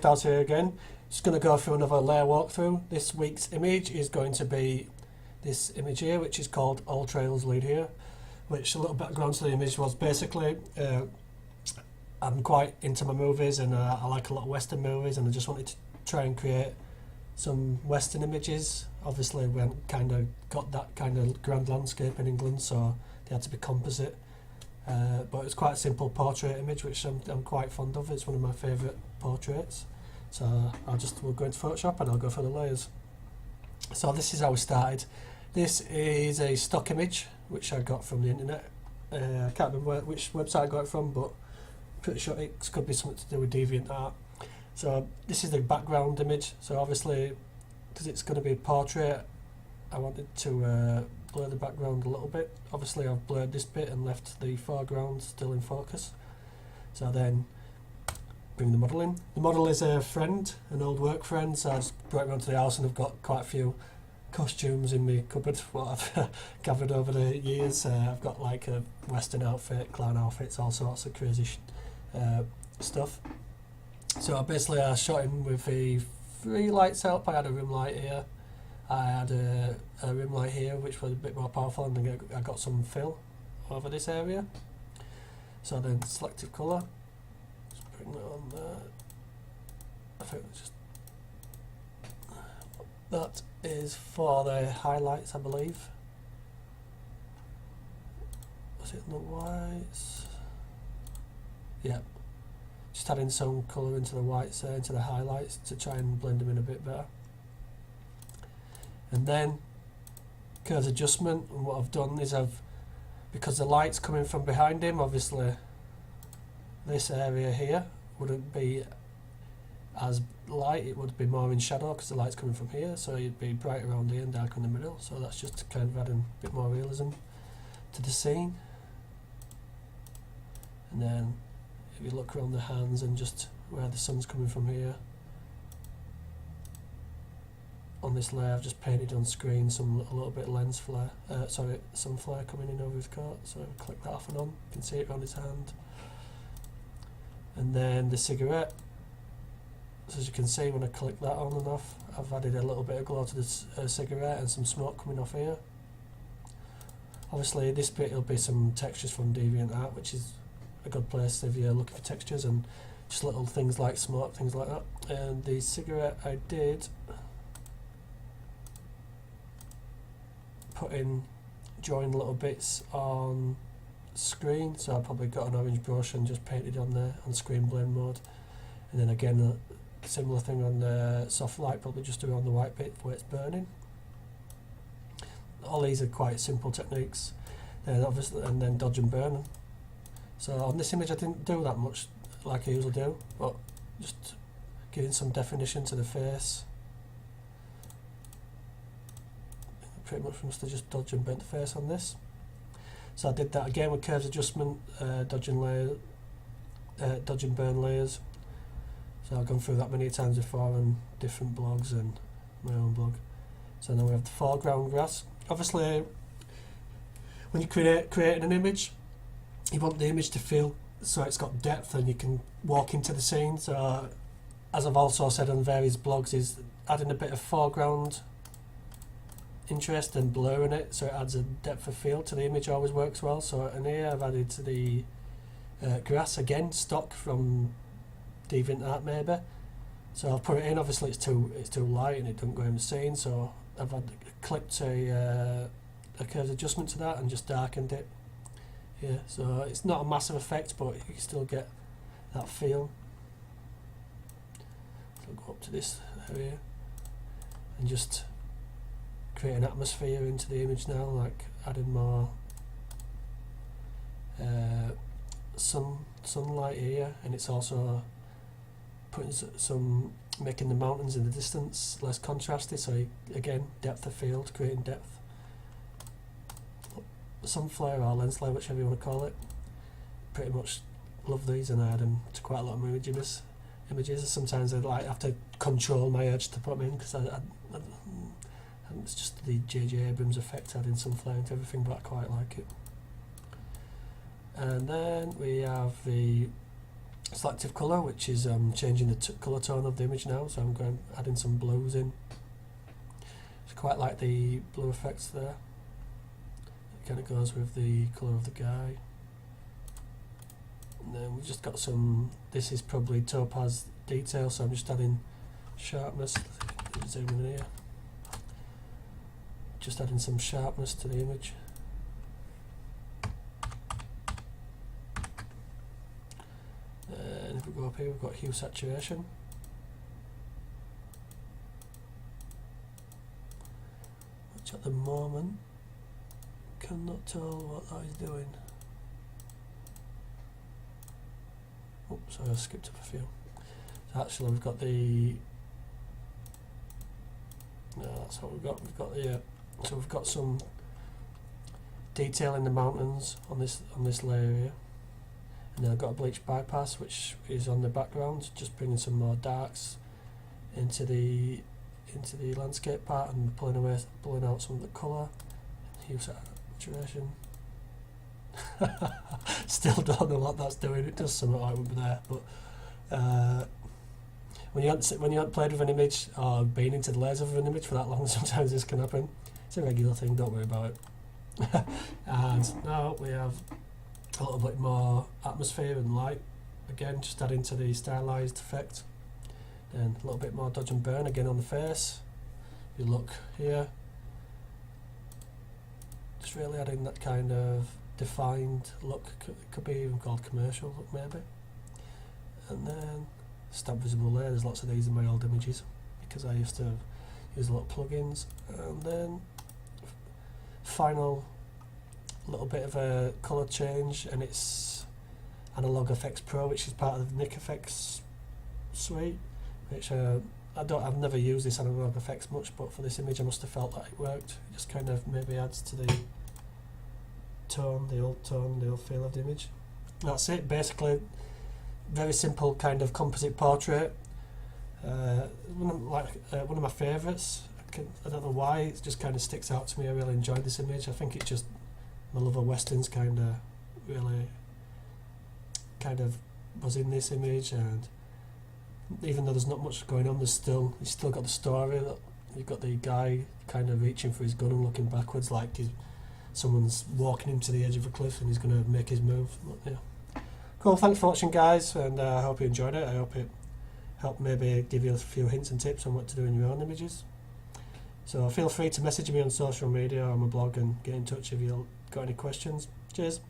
left out here again. Just going to go through another layer walkthrough. This week's image is going to be this image here, which is called All Trails Lead Here, which a little background to the image was basically I'm quite into my movies, and I like a lot of Western movies, and I just wanted to try and create some Western images. Obviously we haven't kind of got that kind of grand landscape in England, so they had to be composite. But it's quite a simple portrait image, which I'm quite fond of. It's one of my favourite portraits. So we'll go into Photoshop and I'll go through the layers. So this is how we started. This is a stock image which I got from the internet. I can't remember which website I got it from, but I'm pretty sure it could be something to do with DeviantArt. So this is the background image. So obviously, because it's going to be a portrait, I wanted to blur the background a little bit. Obviously I've blurred this bit and left the foreground still in focus. So then bring the model in. The model is a friend, an old work friend, so I just brought it around to the house, and I've got quite a few costumes in my cupboard, what I've gathered over the years. I've got like a Western outfit, clown outfits, all sorts of crazy stuff. So basically I shot him with the 3 light setup. I had a rim light here, I had a rim light here which was a bit more powerful, and then I got some fill over this area. So then selective colour, just bring that on there. I think it's just that is for the highlights, I believe. Was it the whites? Yeah. Just adding some colour into the whites there, into the highlights, to try and blend them in a bit better. And then curves adjustment, and what I've done is because the light's coming from behind him, obviously this area here wouldn't be as light, it would be more in shadow because the light's coming from here, so it'd be bright around here and dark in the middle. So that's just kind of adding a bit more realism to the scene. And then if you look around the hands and just where the sun's coming from here, on this layer I've just painted on screen a little bit of lens flare, some flare coming in over his coat. So click that off and on, you can see it around his hand. And then the cigarette, so as you can see when I click that on and off, I've added a little bit of glow to this cigarette and some smoke coming off here. Obviously this bit will be some textures from DeviantArt, which is a good place if you're looking for textures and just little things like smoke, things like that. And the cigarette I did put in, drawing little bits on screen, so I probably got an orange brush and just painted on there on screen blend mode. And then again a similar thing on the soft light, probably just around the white bit where it's burning. All these are quite simple techniques, and obviously, and then dodge and burn. So on this image I didn't do that much like I usually do, but just giving some definition to the face. Pretty much must have just dodged and bent the face on this. So I did that again with curves adjustment, dodge and burn layers. So I've gone through that many times before on different blogs and my own blog. So now we have the foreground grass. Obviously when you're creating an image, you want the image to feel so it's got depth and you can walk into the scene. So as I've also said on various blogs, is adding a bit of foreground interest and blur in it, so it adds a depth of field to the image, always works well. So in here I've added the grass, again stock from DeviantArt maybe. So I've put it in, obviously it's too light and it doesn't go in the scene, so I've clipped a curves adjustment to that and just darkened it. Yeah, so it's not a massive effect, but you can still get that feel. So I'll go up to this area and just create an atmosphere into the image now, like adding more sunlight here, and it's also putting making the mountains in the distance less contrasty, so again depth of field, creating depth. Some flare or lens flare, whichever you want to call it. Pretty much love these, and I add them to quite a lot of my images. Sometimes I have to control my urge to put them in, because it's just the J.J. Abrams effect, adding some flare into everything, but I quite like it. And then we have the selective colour, which is changing the colour tone of the image now. So I'm going adding some blues in. It's quite like the blue effects there. It kind of goes with the colour of the guy. And then we've just got some, this is probably topaz detail, so I'm just adding sharpness. Zoom in here. Just adding some sharpness to the image. And if we go up here, we've got hue saturation. Which at the moment, cannot tell what that is doing. Oops, sorry, I skipped up a few. So actually we've got the, no, that's what we've got. We've got the, so we've got some detail in the mountains on this layer here, and then I've got a bleach bypass which is on the background, just bringing some more darks into the landscape part and pulling out some of the colour. Hue saturation. Still don't know what that's doing. It does something I wouldn't be there, but when you haven't played with an image or been into the layers of an image for that long, sometimes this can happen. It's a regular thing, don't worry about it. And now we have a little bit more atmosphere and light. Again, just adding to the stylized effect. And a little bit more dodge and burn again on the face. If you look here, just really adding that kind of defined look. It could be even called commercial look maybe. And then stamp visible layer. There's lots of these in my old images because I used to use a lot of plugins. And then final little bit of a colour change, and it's Analog Effects Pro, which is part of the Nik Effects suite, which I've never used this Analog Effects much, but for this image I must have felt that it worked. It just kind of maybe adds to the tone, the old feel of the image. That's it, basically. Very simple kind of composite portrait. One of my favourites. I don't know why, it just kind of sticks out to me. I really enjoyed this image. I think it just, my love of westerns kind of really was in this image, and even though there's not much going on, you've still got the story. You've got the guy kind of reaching for his gun and looking backwards like someone's walking him to the edge of a cliff and he's going to make his move. But, yeah. Cool, thanks for watching guys, and I hope you enjoyed it. I hope it helped maybe give you a few hints and tips on what to do in your own images. So feel free to message me on social media or my blog and get in touch if you've got any questions. Cheers.